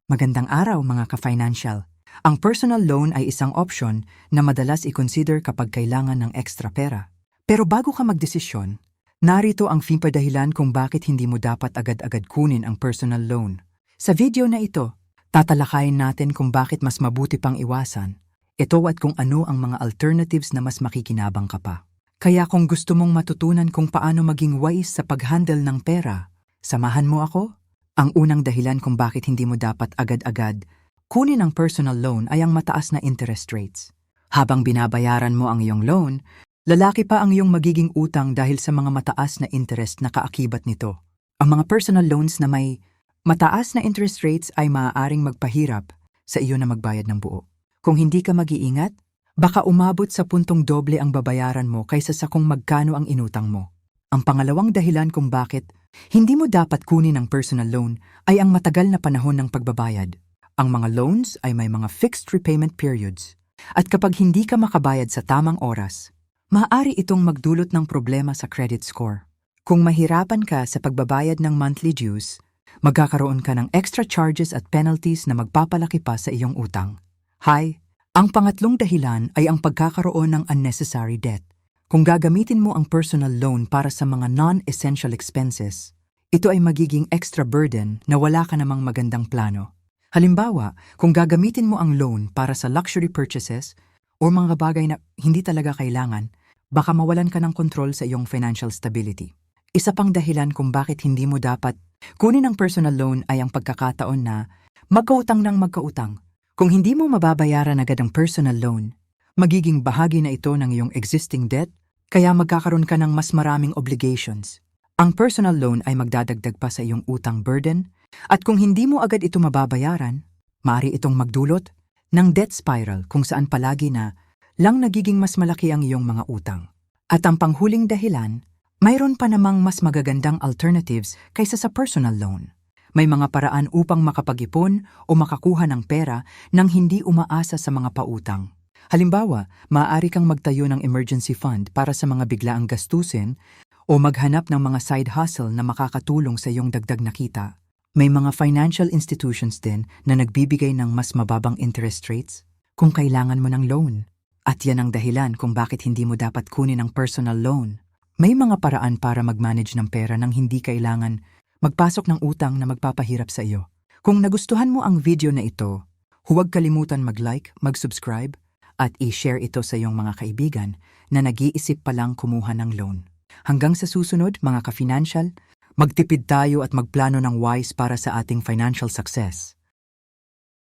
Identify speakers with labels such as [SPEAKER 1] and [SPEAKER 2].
[SPEAKER 1] Magandang araw mga ka-financial. Ang personal loan ay isang option na madalas i-consider kapag kailangan ng extra pera. Pero bago ka magdesisyon, narito ang dahilan kung bakit hindi mo dapat agad-agad kunin ang personal loan. Sa video na ito, tatalakayin natin kung bakit mas mabuti pang iwasan ito at kung ano ang mga alternatives na mas makikinabang ka pa. Kaya kung gusto mong matutunan kung paano maging wise sa pag-handle ng pera, samahan mo ako. Ang unang dahilan kung bakit hindi mo dapat agad-agad kunin ang personal loan ay ang mataas na interest rates. Habang binabayaran mo ang iyong loan, lalaki pa ang iyong magiging utang dahil sa mga mataas na interest na kaakibat nito. Ang mga personal loans na may mataas na interest rates ay maaaring magpahirap sa iyo na magbayad ng buo. Kung hindi ka mag-iingat, baka umabot sa puntong doble ang babayaran mo kaysa sa kung magkano ang inutang mo. Ang pangalawang dahilan kung bakit hindi mo dapat kunin ang personal loan ay ang matagal na panahon ng pagbabayad. Ang mga loans ay may mga fixed repayment periods. At kapag hindi ka makabayad sa tamang oras, maaari itong magdulot ng problema sa credit score. Kung mahirapan ka sa pagbabayad ng monthly dues, magkakaroon ka ng extra charges at penalties na magpapalaki pa sa iyong utang. Ang pangatlong dahilan ay ang pagkakaroon ng unnecessary debt. Kung gagamitin mo ang personal loan para sa mga non-essential expenses, ito ay magiging extra burden na wala ka namang magandang plano. Halimbawa, kung gagamitin mo ang loan para sa luxury purchases o mga bagay na hindi talaga kailangan, baka mawalan ka ng kontrol sa iyong financial stability. Isa pang dahilan kung bakit hindi mo dapat kunin ang personal loan ay ang pagkakataon na magkautang ng magkautang. Kung hindi mo mababayaran agad ang personal loan, magiging bahagi na ito ng iyong existing debt, kaya magkakaroon ka ng mas maraming obligations. Ang personal loan ay magdadagdag pa sa iyong utang burden, at kung hindi mo agad ito mababayaran, maaari itong magdulot ng debt spiral kung saan palagi na lang nagiging mas malaki ang iyong mga utang. At ang panghuling dahilan, mayroon pa namang mas magagandang alternatives kaysa sa personal loan. May mga paraan upang makapag-ipon o makakuha ng pera nang hindi umaasa sa mga pautang. Halimbawa, maaari kang magtayo ng emergency fund para sa mga biglaang gastusin o maghanap ng mga side hustle na makakatulong sa iyong dagdag na kita. May mga financial institutions din na nagbibigay ng mas mababang interest rates kung kailangan mo ng loan. At yan ang dahilan kung bakit hindi mo dapat kunin ang personal loan. May mga paraan para mag-manage ng pera nang hindi kailangan magpasok ng utang na magpapahirap sa iyo. Kung nagustuhan mo ang video na ito, huwag kalimutan mag-like, mag-subscribe, at i-share ito sa iyong mga kaibigan na nag-iisip palang kumuha ng loan. Hanggang sa susunod, mga ka-financial, magtipid tayo at magplano ng wise para sa ating financial success.